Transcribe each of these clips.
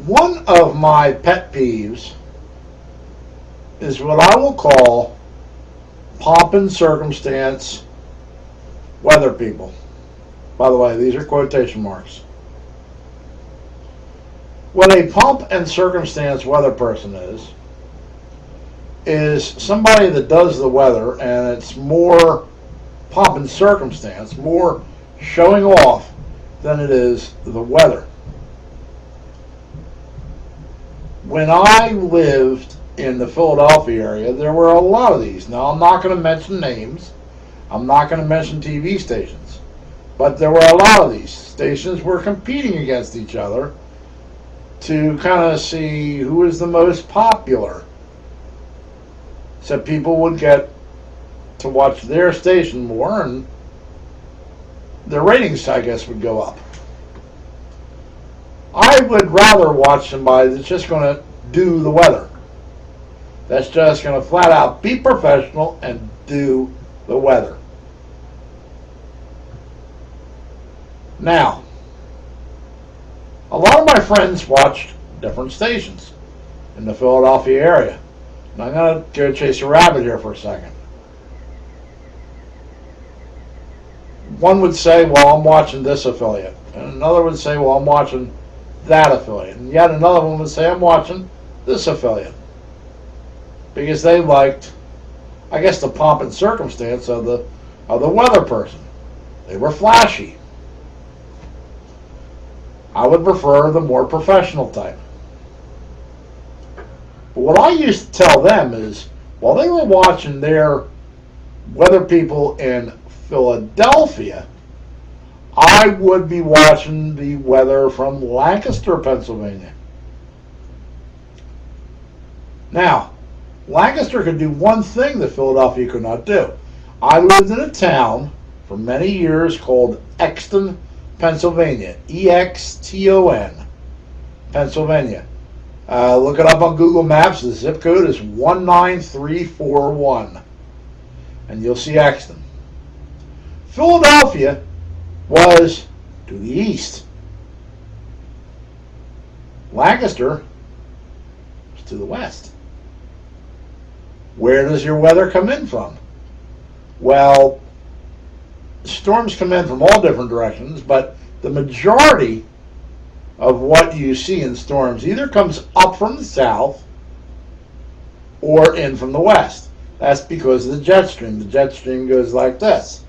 One of my pet peeves is what I will call pomp and circumstance weather people. By the way, these are quotation marks. What a pomp and circumstance weather person is somebody that does the weather, and it's more pomp and circumstance, more showing off than it is the weather. When I lived in the Philadelphia area, there were a lot of these. Now, I'm not going to mention names. I'm not going to mention TV stations. But there were a lot of these. Stations were competing against each other to kind of see who is the most popular. So people would get to watch their station more, and their ratings, I guess, would go up. I would rather watch somebody that's just going to do the weather. That's just going to flat out be professional and do the weather. Now, a lot of my friends watched different stations in the Philadelphia area. And I'm going to go chase a rabbit here for a second. One would say, well, I'm watching this affiliate. And another would say, well, I'm watching that affiliate. And yet another one would say, I'm watching this affiliate. Because they liked, I guess, the pomp and circumstance of the weather person. They were flashy. I would prefer the more professional type. But what I used to tell them is, while they were watching their weather people in Philadelphia, I would be watching the weather from Lancaster, Pennsylvania. Now, Lancaster could do one thing that Philadelphia could not do. I lived in a town for many years called Exton, Pennsylvania. Exton, Pennsylvania. Look it up on Google Maps. The zip code is 19341. And you'll see Exton. Philadelphia was to the east. Lancaster was to the west. Where does your weather come in from? Well, storms come in from all different directions, but the majority of what you see in storms either comes up from the south or in from the west. That's because of the jet stream. The jet stream goes like this.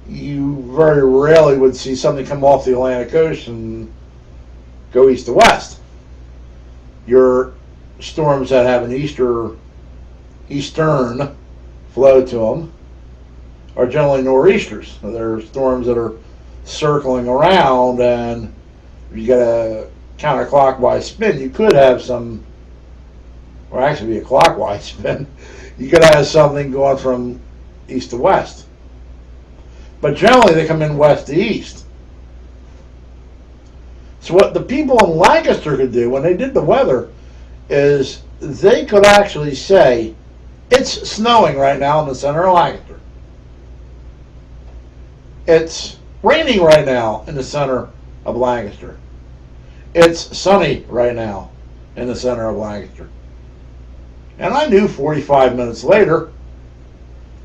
You very rarely would see something come off the Atlantic Ocean and go east to west. Your storms that have an eastern flow to them are generally nor'easters. So they're storms that are circling around, and if you get a counterclockwise spin, you could have some, or actually be a clockwise spin, you could have something going from east to west. But generally they come in west to east. So what the people in Lancaster could do when they did the weather is they could actually say, it's snowing right now in the center of Lancaster. It's raining right now in the center of Lancaster. It's sunny right now in the center of Lancaster. And I knew 45 minutes later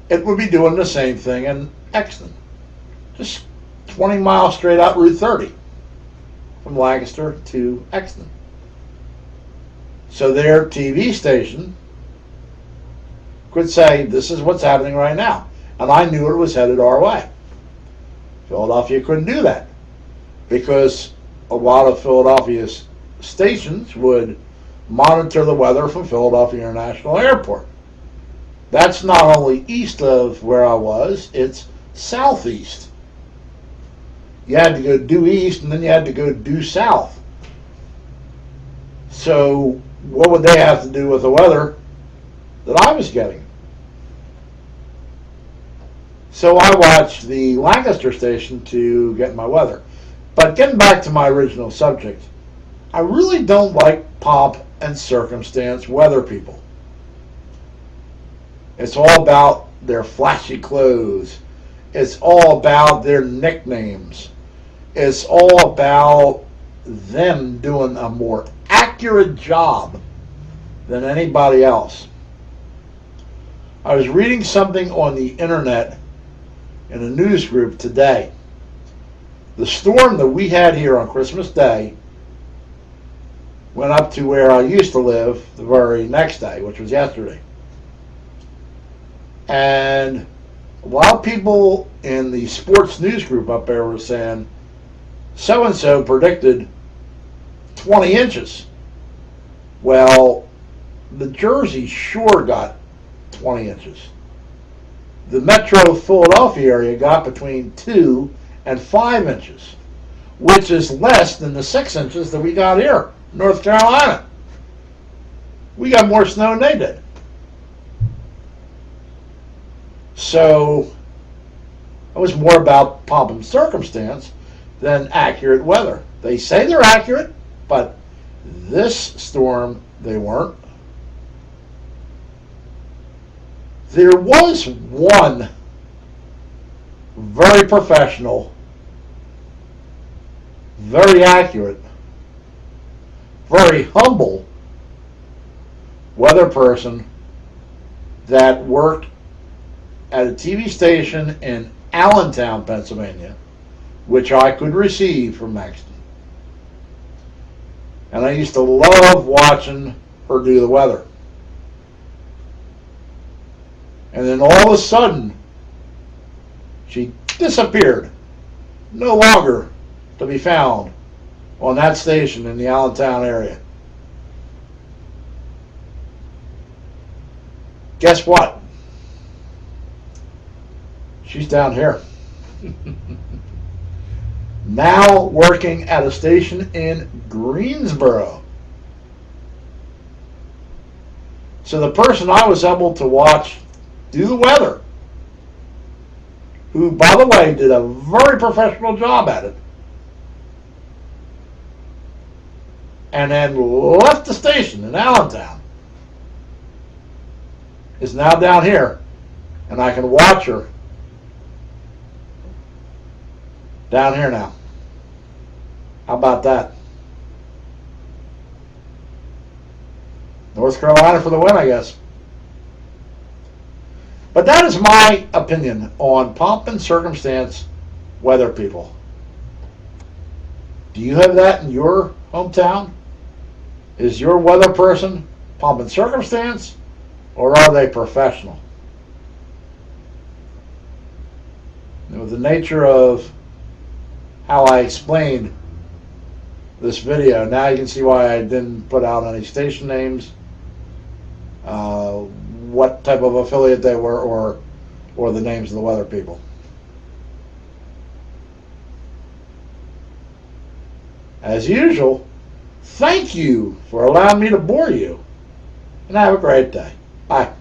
it would be doing the same thing in Exton. Just 20 miles straight out Route 30 from Lancaster to Exton. So their TV station could say, this is what's happening right now. And I knew it was headed our way. Philadelphia couldn't do that because a lot of Philadelphia's stations would monitor the weather from Philadelphia International Airport. That's not only east of where I was, it's southeast. You had to go due east and then you had to go due south. So what would they have to do with the weather that I was getting? So I watched the Lancaster station to get my weather. But getting back to my original subject, I really don't like pomp and circumstance weather people. It's all about their flashy clothes. It's all about their nicknames. It's all about them doing a more accurate job than anybody else. I was reading something on the internet in a news group today. The storm that we had here on Christmas Day went up to where I used to live the very next day, which was yesterday. And a lot of people in the sports news group up there were saying, so-and-so predicted 20 inches. Well, the Jersey Shore got 20 inches. The metro Philadelphia area got between 2 and 5 inches, which is less than the 6 inches that we got here in North Carolina. We got more snow than they did. So it was more about pomp and circumstance than accurate weather. They say they're accurate, but this storm, they weren't. There was one very professional, very accurate, very humble weather person that worked at a TV station in Allentown, Pennsylvania, which I could receive from Maxton. And I used to love watching her do the weather. And then all of a sudden, she disappeared, no longer to be found on that station in the Allentown area. Guess what? She's down here. Now working at a station in Greensboro. So the person I was able to watch do the weather, who, by the way, did a very professional job at it, and then left the station in Allentown, is now down here, and I can watch her down here now. How about that? North Carolina for the win, I guess. But that is my opinion on pomp and circumstance weather people. Do you have that in your hometown? Is your weather person pomp and circumstance, or are they professional? And with the nature of how I explained this video, now you can see why I didn't put out any station names, what type of affiliate they were, or the names of the weather people. As usual, thank you for allowing me to bore you, and have a great day. Bye.